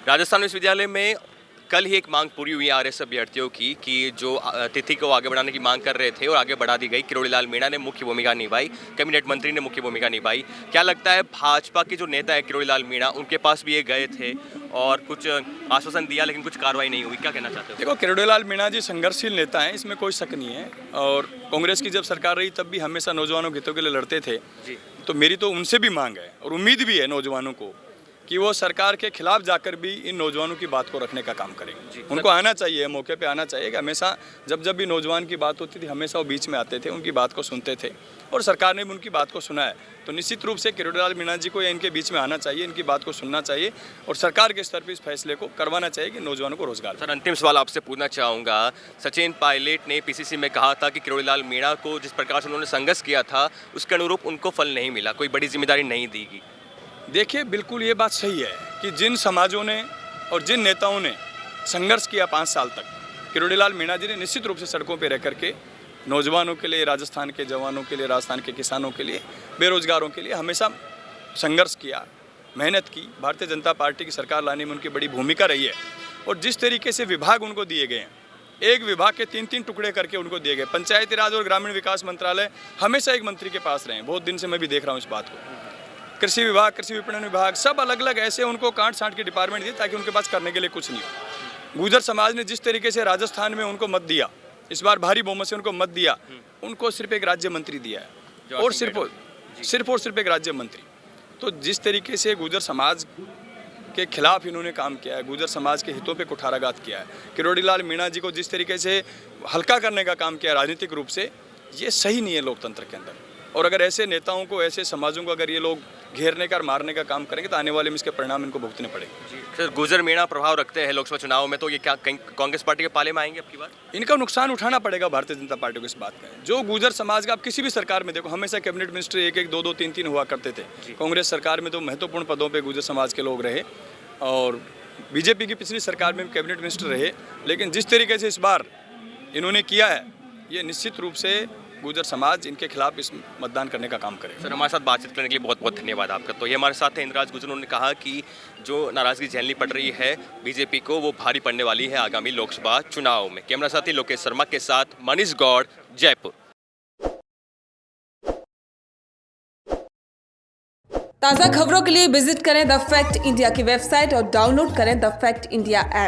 राजस्थान विश्वविद्यालय में कल ही एक मांग पूरी हुई आरएस अभ्यर्थियों की कि जो तिथि को आगे बढ़ाने की मांग कर रहे थे और आगे बढ़ा दी गई। किरोड़ी लाल मीणा ने मुख्य भूमिका निभाई, कैबिनेट मंत्री ने मुख्य भूमिका निभाई। क्या लगता है भाजपा के जो नेता है किरोड़ी लाल मीणा, उनके पास भी ये गए थे और कुछ आश्वासन दिया लेकिन कुछ कार्रवाई नहीं हुई, क्या कहना चाहते हो? देखो, किरोड़ी लाल मीणा जी संघर्षशील नेता हैं, इसमें कोई शक नहीं है। और कांग्रेस की जब सरकार रही तब भी हमेशा नौजवानों के हितों के लिए लड़ते थे जी। तो मेरी तो उनसे भी मांग है और उम्मीद भी है नौजवानों को कि वो सरकार के खिलाफ जाकर भी इन नौजवानों की बात को रखने का काम करेंगे। उनको आना चाहिए, मौके पे आना चाहिए कि हमेशा जब भी नौजवान की बात होती थी हमेशा वो बीच में आते थे, उनकी बात को सुनते थे और सरकार ने भी उनकी बात को सुना है। तो निश्चित रूप से किरोड़ी लाल मीणा जी को या इनके बीच में आना चाहिए, इनकी बात को सुनना चाहिए और सरकार के स्तर पर इस फैसले को करवाना चाहिए कि नौजवानों को रोजगार। सर, अंतिम सवाल आपसे पूछना चाहूँगा। सचिन पायलट ने पीसीसी में कहा था कि किरोड़ी लाल मीणा को जिस प्रकार से उन्होंने संघर्ष किया था उसके अनुरूप उनको फल नहीं मिला, कोई बड़ी जिम्मेदारी नहीं दी गई। देखिए, बिल्कुल ये बात सही है कि जिन समाजों ने और जिन नेताओं ने संघर्ष किया 5 साल तक, किरोड़ी लाल मीणा जी ने निश्चित रूप से सड़कों पर रह करके नौजवानों के लिए, राजस्थान के जवानों के लिए, राजस्थान के किसानों के लिए, बेरोजगारों के लिए हमेशा संघर्ष किया, मेहनत की। भारतीय जनता पार्टी की सरकार लाने में उनकी बड़ी भूमिका रही है। और जिस तरीके से विभाग उनको दिए गए हैं, एक विभाग के 3-3 टुकड़े करके उनको दिए गए। पंचायती राज और ग्रामीण विकास मंत्रालय हमेशा एक मंत्री के पास रहे, बहुत दिन से मैं भी देख रहा हूँ इस बात को। कृषि विभाग, कृषि विपणन विभाग, सब अलग अलग ऐसे उनको काट छांट के डिपार्टमेंट दिए ताकि उनके पास करने के लिए कुछ नहीं हो। गुर्जर समाज ने जिस तरीके से राजस्थान में उनको मत दिया, इस बार भारी बहुमत से उनको मत दिया, उनको सिर्फ एक राज्य मंत्री दिया है और सिर्फ एक राज्य मंत्री। तो जिस तरीके से गुर्जर समाज के खिलाफ इन्होंने काम किया है, गुर्जर समाज के हितों पे कुठाराघात किया है, किरोड़ी लाल मीणा जी को जिस तरीके से हल्का करने का काम किया राजनीतिक रूप से, ये सही नहीं है लोकतंत्र के अंदर। और अगर ऐसे नेताओं को, ऐसे समाजों को अगर ये लोग घेरने का और मारने का काम करेंगे तो आने वाले में इसके परिणाम इनको भुगतने पड़ेंगे। सर, गुर्जर मीणा प्रभाव रखते हैं लोकसभा चुनाव में, तो ये क्या कहीं कांग्रेस पार्टी के पाले में आएंगे अब की बार? इनका नुकसान उठाना पड़ेगा भारतीय जनता पार्टी को इस बात का। जो गुर्जर समाज का, आप किसी भी सरकार में देखो, हमेशा कैबिनेट मिनिस्टर 1-1, 2-2, 3-3 हुआ करते थे। कांग्रेस सरकार में तो महत्वपूर्ण पदों पर गुर्जर समाज के लोग रहे और बीजेपी की पिछली सरकार में कैबिनेट मिनिस्टर रहे। लेकिन जिस तरीके से इस बार इन्होंने किया है, ये निश्चित रूप से गुर्जर समाज इनके खिलाफ इस मतदान करने का काम करेगा। सर, हमारे साथ बातचीत करने के लिए बहुत बहुत धन्यवाद आपका। तो ये हमारे साथ थे इंद्राज गुर्जर, उन्होंने कहा कि जो नाराजगी झेलनी पड़ रही है बीजेपी को, वो भारी पड़ने वाली है आगामी लोकसभा चुनाव में। कैमरा साथी लोकेश शर्मा के साथ मनीष गौड़, जयपुर। ताज़ा खबरों के लिए विजिट करें द फैक्ट इंडिया की वेबसाइट और डाउनलोड करें द फैक्ट इंडिया ऐप।